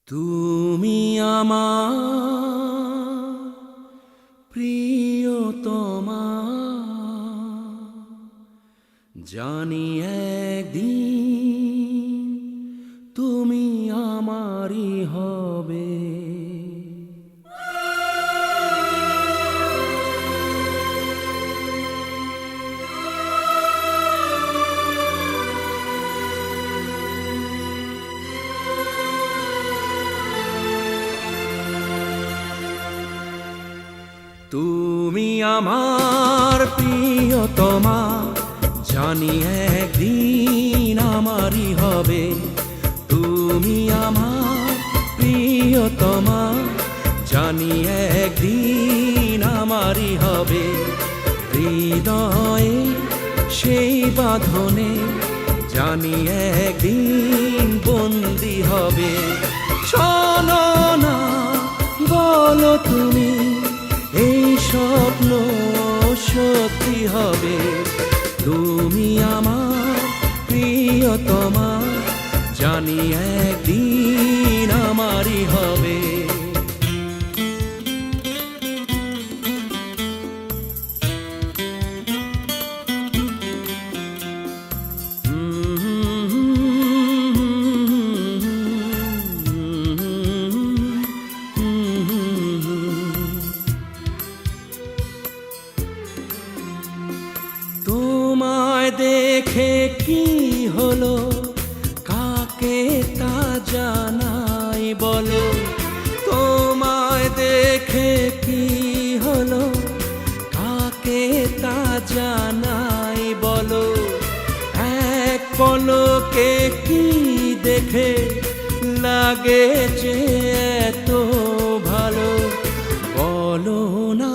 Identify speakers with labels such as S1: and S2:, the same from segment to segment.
S1: তুমি আমার প্রিয়তমা, জানি একদিন তুমি আমারই হবে। তুমি আমার প্রিয়তমা, জানি একদিন আমারই হবে। তুমি আমার প্রিয়তমা, জানি একদিন আমারই হবে। হৃদয়ে সেই বাঁধনে জানি একদিন বন্দি হবে। শোনো না, বলো তুমি এই স্বপ্ন সত্যি হবে। তুমি আমার প্রিয়তমা, জানি একদিন আমারই হবে। তোমায় দেখে কি হলো, কাকে তা জানাই বলো। তোমায় দেখে কি হলো, কাকে তা জানাই বলো। এক পলকে কি দেখে লাগে যে এত ভালো। বলো না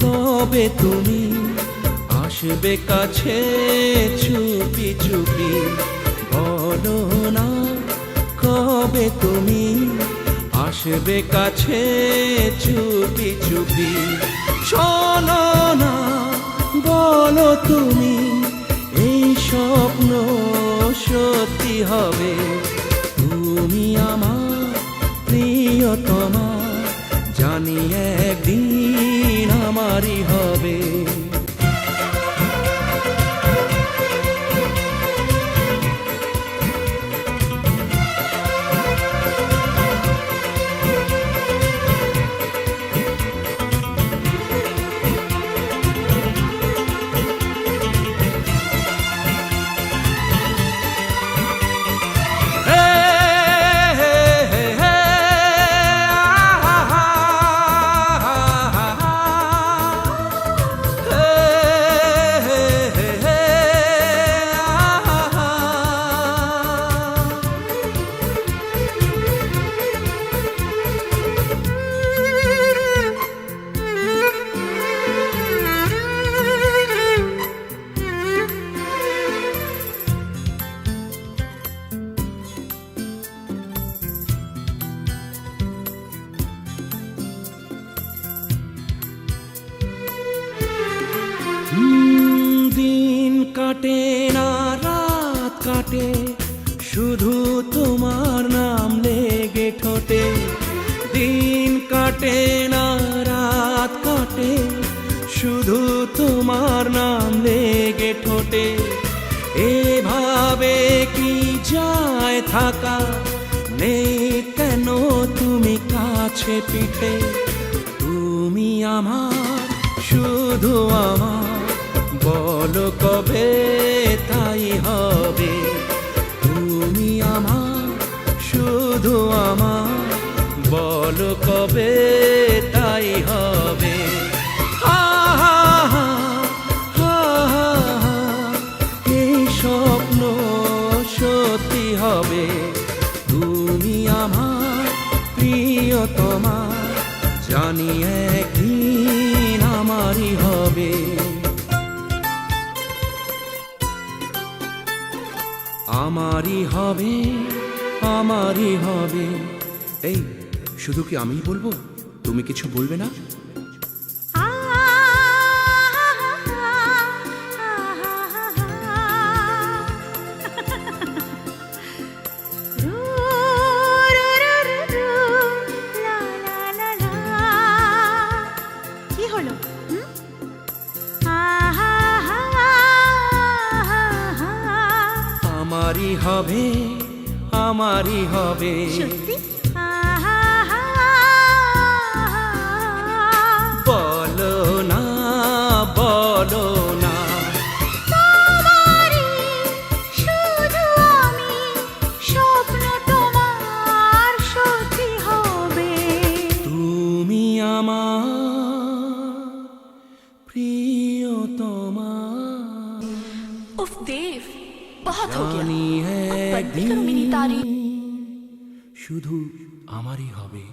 S1: কবে তুমি আসবে কাছে চুপি চুপি। বলো না কবে তুমি আসবে কাছে চুপি চুপি। শোনো না, বলো তুমি এই স্বপ্ন সত্যি হবে। তুমি আমার প্রিয়তমা, জানি একদিন আমারই হবে। দিন কাটে না রাত কাটে, শুধু তোমার নাম লেগে ঠোঁটে। দিন কাটে না রাত কাটে, শুধু তোমার নাম লেগে ঠোঁটে। এভাবে কি যায় থাকা, নেই কেন তুমি কাছে পিঠে। তুমি আমার শুধু আমার, বলো কবে তাই হবে। তুমি আমার শুধু আমার, বলো কবে তাই হবে। এই স্বপ্ন সত্যি হবে। তুমি আমার প্রিয়তমা, জানি একদিন আমারই হবে। আমারই হবে, আমারই হবে। এই শুধু কি আমিই বলবো, তুমি কিছু বলবে না?
S2: রু রু রু
S1: আমারই হবে, আমারই হবে।
S2: সত্যি?
S1: বলো না, বলো না,
S2: তোমারই শুধু আমি, স্বপ্ন তোমার সত্যি হবে।
S1: তুমি আমার প্রিয়তমা।
S3: उफ देव, बहुत हो गया।
S1: জানি
S3: अब बंद भी करो मेरी तारीफ।
S1: শুধু আমারই হবে।